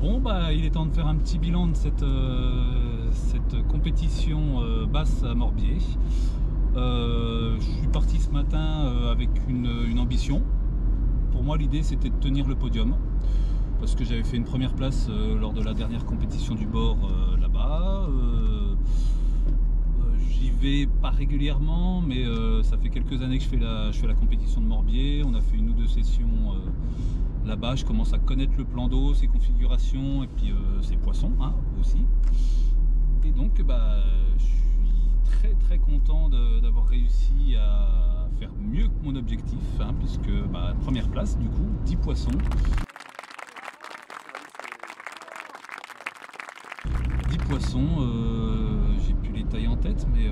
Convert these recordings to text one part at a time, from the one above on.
Bon bah il est temps de faire un petit bilan de cette compétition basse à Morbier. Je suis parti ce matin avec une ambition. Pour moi l'idée c'était de tenir le podium. Parce que j'avais fait une première place lors de la dernière compétition du bord là-bas. J'y vais pas régulièrement, mais ça fait quelques années que je fais la compétition de Morbier. On a fait une ou deux sessions là-bas. Je commence à connaître le plan d'eau, ses configurations et puis ses poissons hein, aussi. Et donc bah, je suis très content d'avoir réussi à faire mieux que mon objectif, hein, puisque bah, première place du coup, 10 poissons. 10 poissons, j'ai plus les tailles en tête, mais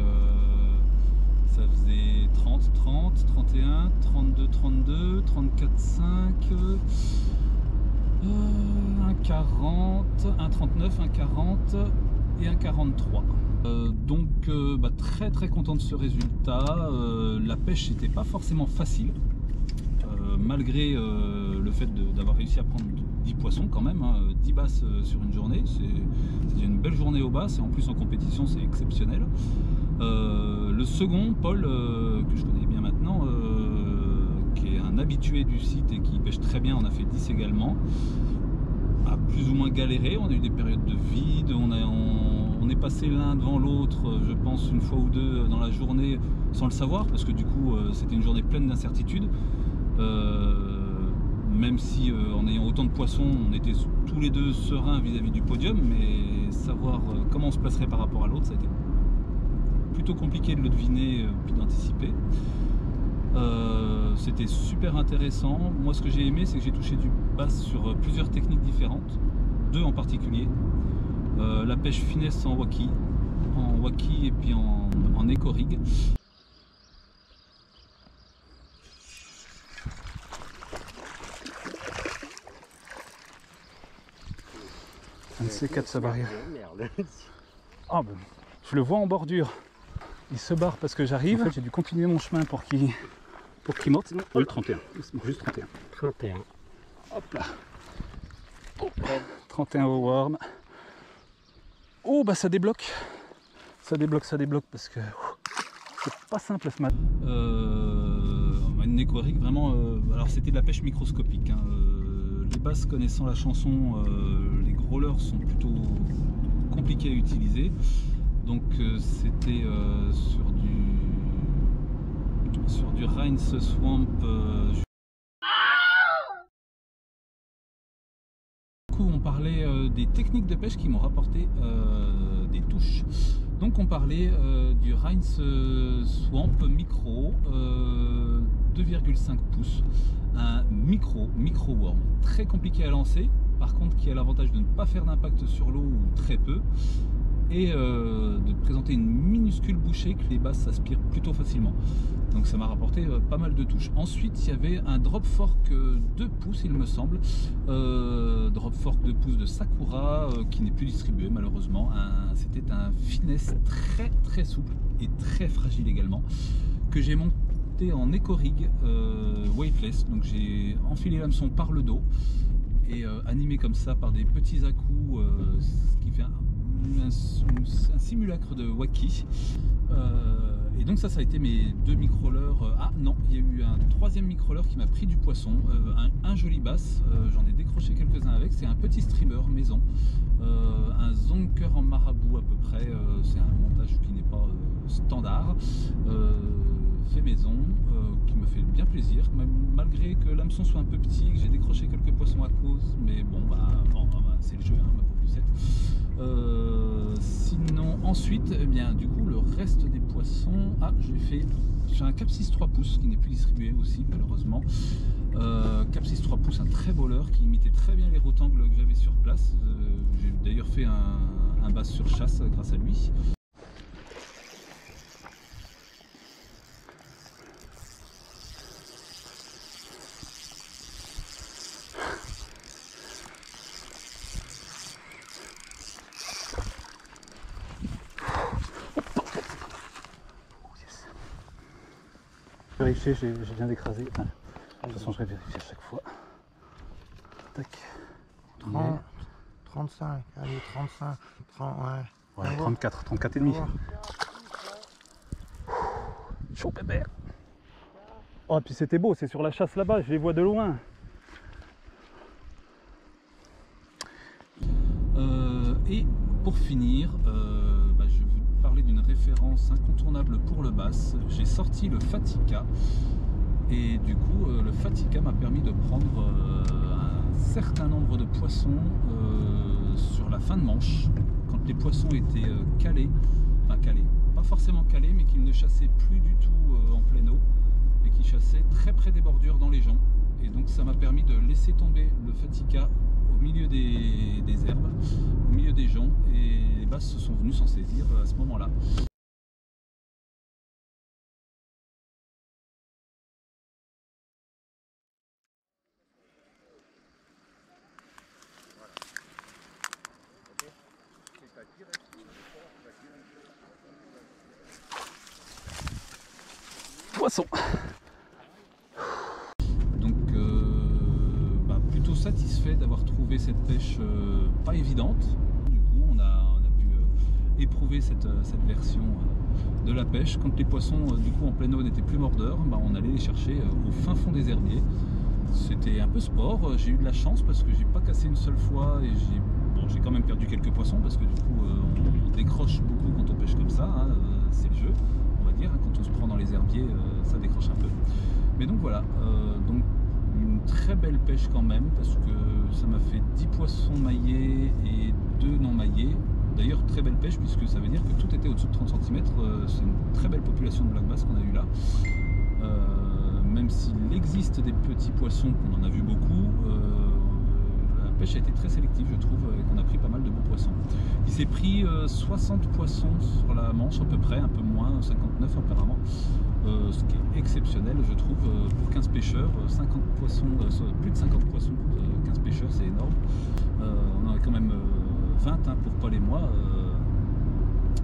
ça faisait 30, 30, 31, 32, 32, 34, 5, 1, 40, 1, 39, 1, 40 et 1, 43. Donc bah, très content de ce résultat. La pêche n'était pas forcément facile. Malgré le fait d'avoir réussi à prendre 10 poissons quand même, hein, 10 basses sur une journée, c'est une belle journée aux basses et en plus en compétition c'est exceptionnel. Le second, Paul, que je connais bien maintenant, qui est un habitué du site et qui pêche très bien, on a fait 10 également, a plus ou moins galéré, on a eu des périodes de vide, on est passé l'un devant l'autre, je pense une fois ou deux dans la journée sans le savoir, parce que du coup c'était une journée pleine d'incertitudes. Même si en ayant autant de poissons on était tous les deux sereins vis-à-vis du podium, mais savoir comment on se placerait par rapport à l'autre, ça a été plutôt compliqué de le deviner puis d'anticiper. C'était super intéressant. Moi ce que j'ai aimé c'est que j'ai touché du bass sur plusieurs techniques différentes, deux en particulier, la pêche finesse en waki et puis en éco-rig. Un de ces quatre se barre. Ah ben, je le vois en bordure. Il se barre parce que j'arrive. En fait, j'ai dû continuer mon chemin pour qu'il monte. Sinon, oh, le 31. Juste 31. 31. Hop là. Oh, 31 au worm. Oh bah ça débloque. Ça débloque parce que c'est pas simple ce matin. Une éco-rig vraiment. Alors c'était de la pêche microscopique. Hein. Les basses connaissant la chanson, les gros leurres sont plutôt compliqués à utiliser. Donc c'était sur du Rhein's Swamp. Du coup on parlait des techniques de pêche qui m'ont rapporté des touches. Donc on parlait du Rhein's Swamp micro 2,5 pouces, un micro worm, très compliqué à lancer, par contre qui a l'avantage de ne pas faire d'impact sur l'eau ou très peu, et de présenter une minuscule bouchée que les basses aspirent plutôt facilement. Donc ça m'a rapporté pas mal de touches. Ensuite il y avait un drop fork 2 pouces il me semble, drop fork 2 pouces de Sakura qui n'est plus distribué malheureusement. C'était un finesse très souple et très fragile également, que j'ai monté en éco-rig weightless. Donc j'ai enfilé l'hameçon par le dos et animé comme ça par des petits à-coups, ce qui fait un simulacre de waki. Et donc ça a été mes deux micro-leurres. Ah non, il y a eu un troisième micro-leurre qui m'a pris du poisson, un joli bass, j'en ai décroché quelques-uns avec. C'est un petit streamer maison, un zonker en marabout à peu près. C'est un montage qui n'est pas standard, fait maison, qui me fait bien plaisir, même malgré que l'hameçon soit un peu petit, que j'ai décroché quelques poissons à cause, mais bon bah c'est le jeu, hein, ma pauvre Lucette. Sinon ensuite eh bien du coup le reste des poissons, j'ai un Capsis 3 pouces qui n'est plus distribué aussi malheureusement, Capsis 3 pouces, un très beau leurre qui imitait très bien les rotangles que j'avais sur place. J'ai d'ailleurs fait un bass sur chasse grâce à lui. Vérifier, j'ai bien d'écraser. Enfin, de toute façon, je vais vérifier à chaque fois. Tac. 3, 35, allez, 35, 30, ouais. Ouais, 34, 34 et demi. Chaud pépère. Oh, puis c'était beau, c'est sur la chasse là-bas, je les vois de loin. Et pour finir, je vais vous parler d'une référence incontournable pour le bass. J'ai sorti le Fatica et du coup le Fatica m'a permis de prendre un certain nombre de poissons sur la fin de manche, quand les poissons étaient calés, enfin calés, pas forcément calés, mais qu'ils ne chassaient plus du tout en pleine eau et qui chassaient très près des bordures dans les joncs. Et donc ça m'a permis de laisser tomber le Fatica au milieu des herbes, au milieu des joncs, et les basses se sont venues s'en saisir à ce moment-là. Poisson. Donc plutôt satisfait d'avoir trouvé cette pêche pas évidente. Du coup on a pu éprouver cette version de la pêche. Quand les poissons du coup en pleine eau n'étaient plus mordeurs, on allait les chercher au fin fond des herbiers. C'était un peu sport, j'ai eu de la chance parce que j'ai pas cassé une seule fois et j'ai quand même perdu quelques poissons parce que du coup on décroche beaucoup quand on pêche comme ça, hein, c'est le jeu, on va dire, hein, quand on se prend dans les herbiers ça décroche un peu. Mais donc voilà, donc une très belle pêche quand même parce que ça m'a fait 10 poissons maillés et 2 non maillés. D'ailleurs très belle pêche puisque ça veut dire que tout était au-dessous de 30 cm, c'est une très belle population de black bass qu'on a eu là. Même s'il existe des petits poissons, qu'on en a vu beaucoup, la pêche a été très sélective je trouve, et qu'on a pris pas mal de beaux poissons. Il s'est pris 60 poissons sur la manche à peu près, un peu moins, 59 apparemment, ce qui est exceptionnel je trouve pour 15 pêcheurs, 50 poissons, plus de 50 poissons pour 15 pêcheurs, c'est énorme. On en a quand même 20 hein, pour Paul et moi,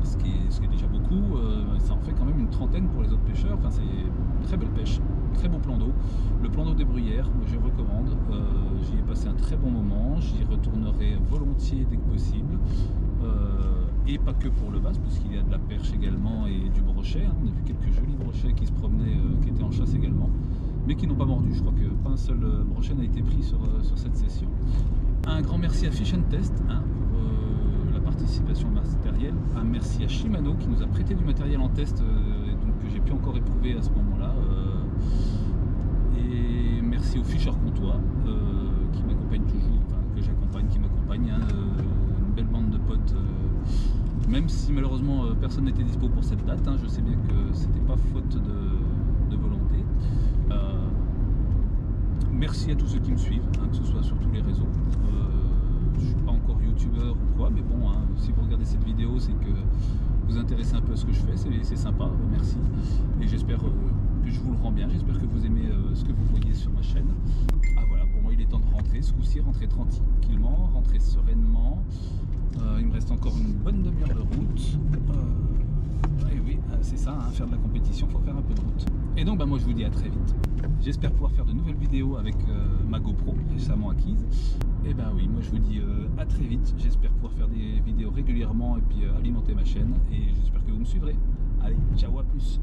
ce qui est déjà beaucoup, ça en fait quand même une trentaine pour les autres pêcheurs. Enfin, c'est une très belle pêche, très beau plan d'eau. Le plan d'eau des Bruyères, je recommande, j'y ai passé un très bon moment, j'y retournerai volontiers dès que possible, et pas que pour le bass, puisqu'il y a de la perche également et du brochet, hein. On a vu quelques jolis brochets qui se promenaient, qui étaient en chasse également, mais qui n'ont pas mordu. Je crois que pas un seul brochet n'a été pris sur cette session. Un grand merci à Fish & Test hein, pour la participation matérielle. Un merci à Shimano qui nous a prêté du matériel en test, donc que j'ai pu encore éprouver à ce moment-là. Et merci au Fischer Comtois qui m'accompagne toujours, enfin que j'accompagne, qui m'accompagne, hein, une belle bande de potes. Même si malheureusement personne n'était dispo pour cette date, hein, je sais bien que c'était pas faute de volonté. Merci à tous ceux qui me suivent, hein, que ce soit sur tous les réseaux. Je suis pas encore youtubeur ou quoi, mais bon, hein, si vous regardez cette vidéo, c'est que vous intéressez un peu à ce que je fais, c'est sympa, merci. Et j'espère que je vous le rends bien, j'espère que vous aimez ce que vous voyez sur ma chaîne. Ah voilà, pour moi il est temps de rentrer, ce coup-ci, rentrer tranquillement, rentrer sereinement. Il me reste encore une bonne demi-heure de route. Et oui, c'est ça, hein, faire de la compétition, il faut faire un peu de route. Et donc moi je vous dis à très vite. J'espère pouvoir faire de nouvelles vidéos avec ma GoPro récemment acquise. Et oui, moi je vous dis à très vite. J'espère pouvoir faire des vidéos régulièrement et puis alimenter ma chaîne. Et j'espère que vous me suivrez. Allez, ciao, à plus.